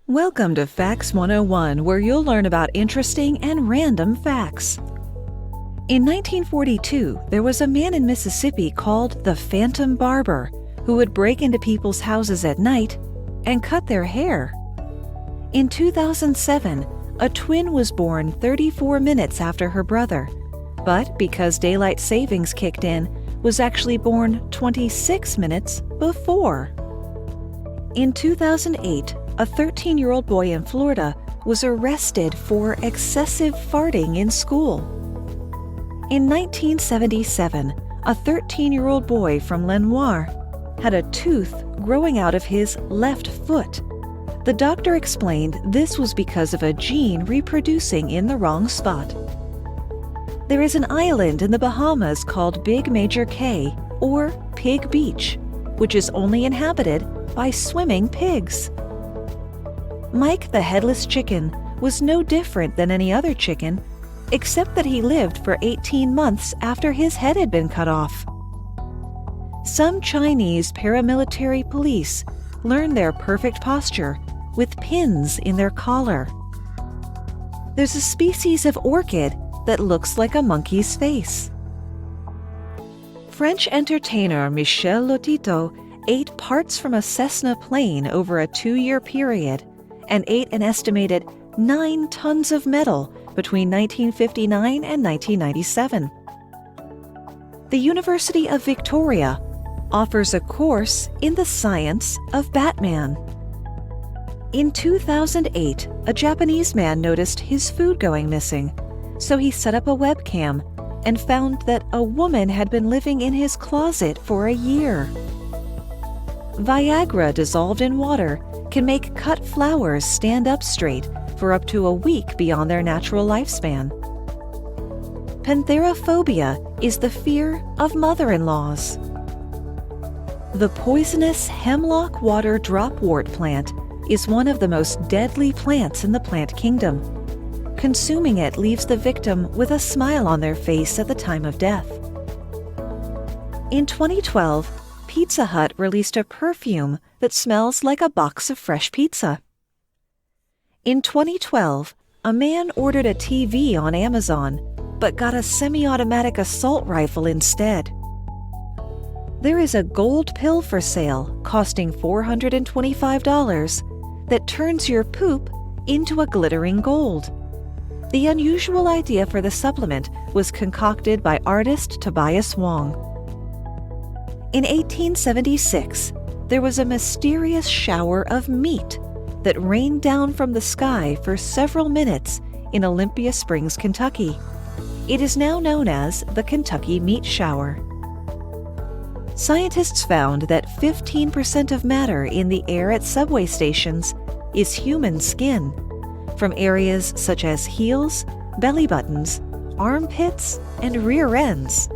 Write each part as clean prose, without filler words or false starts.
Welcome to Facts 101, where you'll learn about interesting and random facts. In 1942, there was a man in Mississippi called the Phantom Barber who would break into people's houses at night and cut their hair. In 2007, a twin was born 34 minutes after her brother, but because daylight savings kicked in, was actually born 26 minutes before. In 2008, a 13-year-old boy in Florida was arrested for excessive farting in school. In 1977, a 13-year-old boy from Lenoir had a tooth growing out of his left foot. The doctor explained this was because of a gene reproducing in the wrong spot. There is an island in the Bahamas called Big Major Cay, or Pig Beach, which is only inhabited by swimming pigs. Mike the Headless Chicken was no different than any other chicken, except that he lived for 18 months after his head had been cut off. Some Chinese paramilitary police learn their perfect posture with pins in their collar. There's a species of orchid that looks like a monkey's face. French entertainer Michel Lotito ate parts from a Cessna plane over a 2-year period and ate an estimated 9 tons of metal between 1959 and 1997. The University of Victoria offers a course in the science of Batman. In 2008, a Japanese man noticed his food going missing, so he set up a webcam and found that a woman had been living in his closet for a year. Viagra dissolved in water can make cut flowers stand up straight for up to a week beyond their natural lifespan. Pantherophobia is the fear of mother-in-laws. The poisonous hemlock water dropwort plant is one of the most deadly plants in the plant kingdom. Consuming it leaves the victim with a smile on their face at the time of death. In 2012, Pizza Hut released a perfume that smells like a box of fresh pizza. In 2012, a man ordered a TV on Amazon, but got a semi-automatic assault rifle instead. There is a gold pill for sale costing $425 that turns your poop into a glittering gold. The unusual idea for the supplement was concocted by artist Tobias Wong. In 1876, there was a mysterious shower of meat that rained down from the sky for several minutes in Olympia Springs, Kentucky. It is now known as the Kentucky Meat Shower. Scientists found that 15% of matter in the air at subway stations is human skin, from areas such as heels, belly buttons, armpits, and rear ends.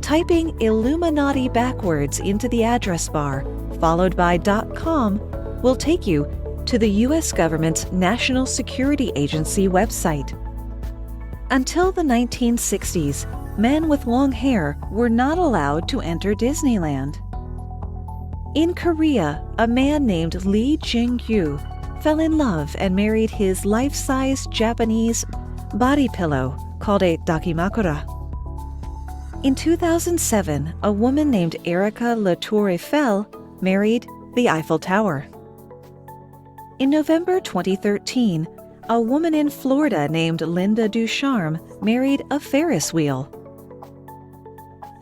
Typing Illuminati backwards into the address bar, followed by .com, will take you to the U.S. government's National Security Agency website. Until the 1960s, men with long hair were not allowed to enter Disneyland. In Korea, a man named Lee Jing-yu fell in love and married his life-size Japanese body pillow called a dakimakura. In 2007, a woman named Erica La Tour Eiffel married the Eiffel Tower. In November 2013, a woman in Florida named Linda Ducharme married a Ferris wheel.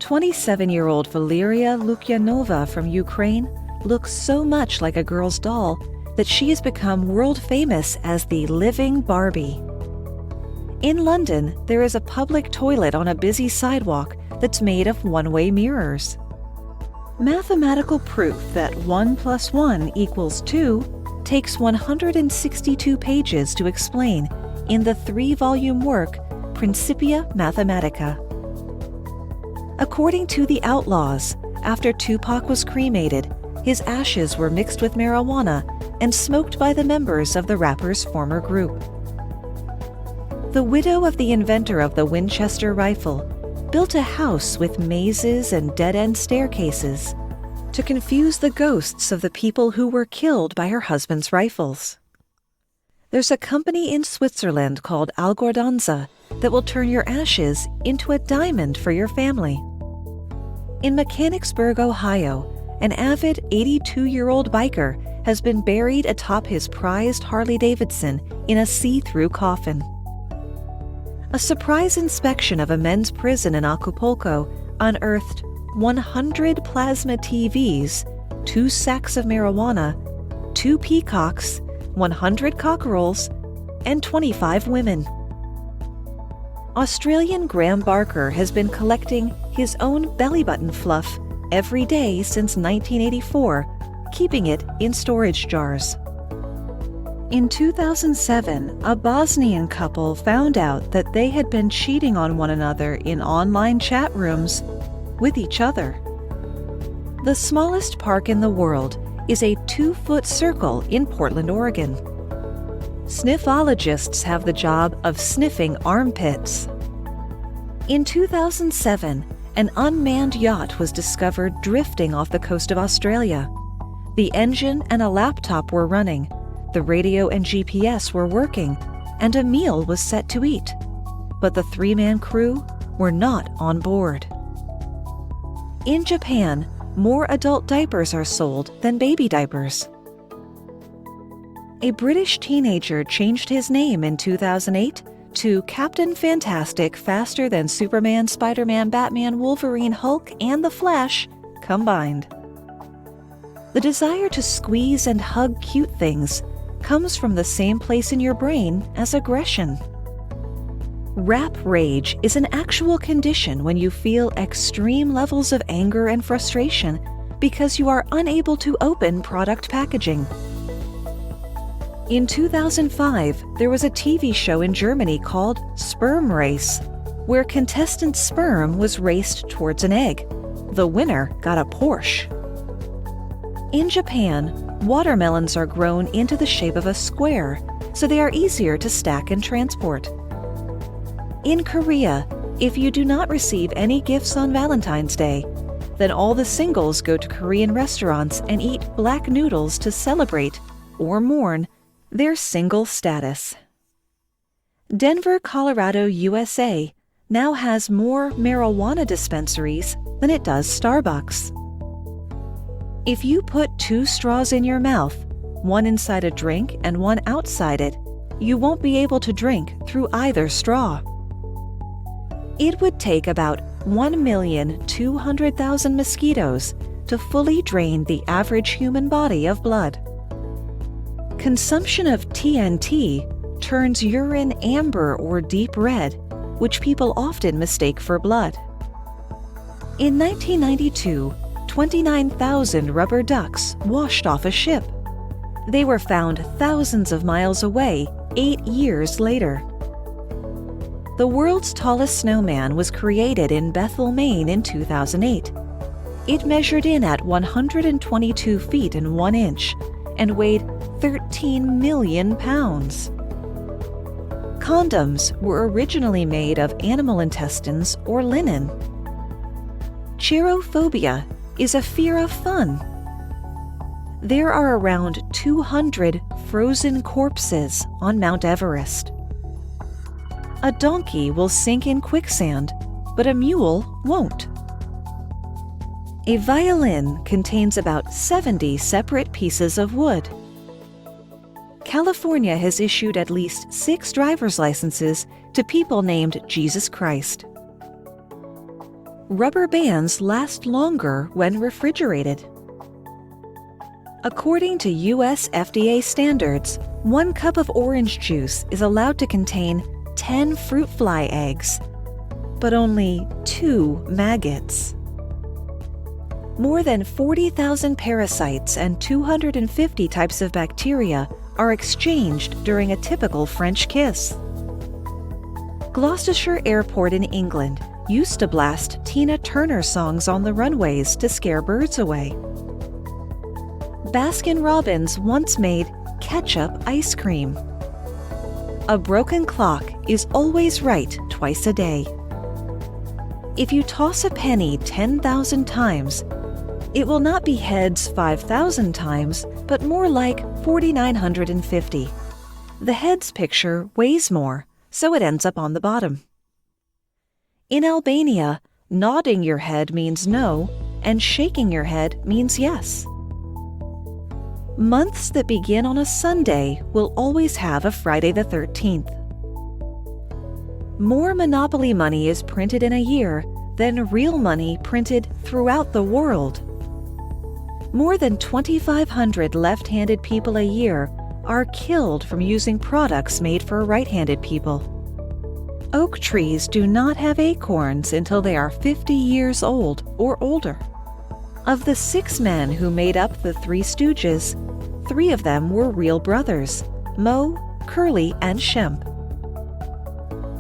27-year-old Valeria Lukyanova from Ukraine looks so much like a girl's doll that she has become world famous as the living Barbie. In London, there is a public toilet on a busy sidewalk that's made of one-way mirrors. Mathematical proof that 1 + 1 = 2 takes 162 pages to explain in the 3-volume work Principia Mathematica. According to the Outlaws, after Tupac was cremated, his ashes were mixed with marijuana and smoked by the members of the rapper's former group. The widow of the inventor of the Winchester rifle built a house with mazes and dead-end staircases. to confuse the ghosts of the people who were killed by her husband's rifles. There's a company in Switzerland called Algordanza that will turn your ashes into a diamond for your family. In Mechanicsburg, Ohio, an avid 82-year-old biker has been buried atop his prized Harley-Davidson in a see-through coffin. A surprise inspection of a men's prison in Acapulco unearthed 100 plasma TVs, 2 sacks of marijuana, 2 peacocks, 100 cockerels, and 25 women. Australian Graham Barker has been collecting his own belly button fluff every day since 1984, keeping it in storage jars. In 2007, a Bosnian couple found out that they had been cheating on one another in online chat rooms with each other. The smallest park in the world is a 2-foot circle in Portland, Oregon. Sniffologists have the job of sniffing armpits. In 2007, an unmanned yacht was discovered drifting off the coast of Australia. The engine and a laptop were running, the radio and GPS were working, and a meal was set to eat. But the 3-man crew were not on board. In Japan, more adult diapers are sold than baby diapers. A British teenager changed his name in 2008 to Captain Fantastic faster than Superman, Spider-Man, Batman, Wolverine, Hulk, and The Flash combined. The desire to squeeze and hug cute things comes from the same place in your brain as aggression. Rap rage is an actual condition when you feel extreme levels of anger and frustration because you are unable to open product packaging. In 2005, there was a TV show in Germany called Sperm Race, where contestant sperm was raced towards an egg. The winner got a Porsche. In Japan, watermelons are grown into the shape of a square, so they are easier to stack and transport. In Korea, if you do not receive any gifts on Valentine's Day, then all the singles go to Korean restaurants and eat black noodles to celebrate, or mourn, their single status. Denver, Colorado, USA now has more marijuana dispensaries than it does Starbucks. If you put 2 straws in your mouth, one inside a drink and one outside it, you won't be able to drink through either straw. It would take about 1,200,000 mosquitoes to fully drain the average human body of blood. Consumption of TNT turns urine amber or deep red, which people often mistake for blood. In 1992, 29,000 rubber ducks washed off a ship. They were found thousands of miles away 8 years later. The world's tallest snowman was created in Bethel, Maine in 2008. It measured in at 122 feet and 1 inch and weighed 13 million pounds. Condoms were originally made of animal intestines or linen. Cherophobia is a fear of fun. There are around 200 frozen corpses on Mount Everest. A donkey will sink in quicksand, but a mule won't. A violin contains about 70 separate pieces of wood. California has issued at least 6 driver's licenses to people named Jesus Christ. Rubber bands last longer when refrigerated. According to U.S. FDA standards, 1 cup of orange juice is allowed to contain 10 fruit fly eggs, but only 2 maggots. More than 40,000 parasites and 250 types of bacteria are exchanged during a typical French kiss. Gloucestershire Airport in England used to blast Tina Turner songs on the runways to scare birds away. Baskin-Robbins once made ketchup ice cream. A broken clock is always right twice a day. If you toss a penny 10,000 times, It will not be heads 5,000 times, but more like 4,950. The heads picture weighs more, so it ends up on the bottom. In Albania, nodding your head means no, and shaking your head means yes. Months that begin on a Sunday will always have a Friday the 13th. More Monopoly money is printed in a year than real money printed throughout the world. More than 2,500 left-handed people a year are killed from using products made for right-handed people. Oak trees do not have acorns until they are 50 years old or older. Of the 6 men who made up the Three Stooges, 3 of them were real brothers, Moe, Curly, and Shemp.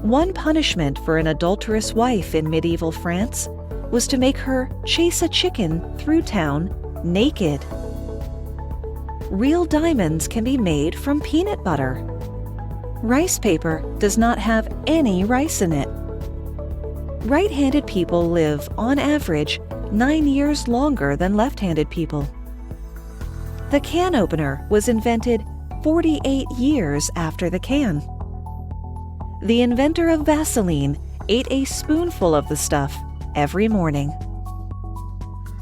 One punishment for an adulterous wife in medieval France was to make her chase a chicken through town naked. Real diamonds can be made from peanut butter. Rice paper does not have any rice in it. Right-handed people live, on average, 9 years longer than left-handed people. The can opener was invented 48 years after the can. The inventor of Vaseline ate a spoonful of the stuff every morning.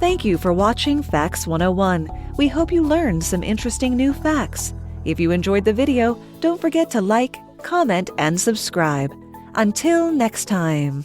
Thank you for watching Facts 101. We hope you learned some interesting new facts. If you enjoyed the video, don't forget to like, comment, and subscribe. Until next time.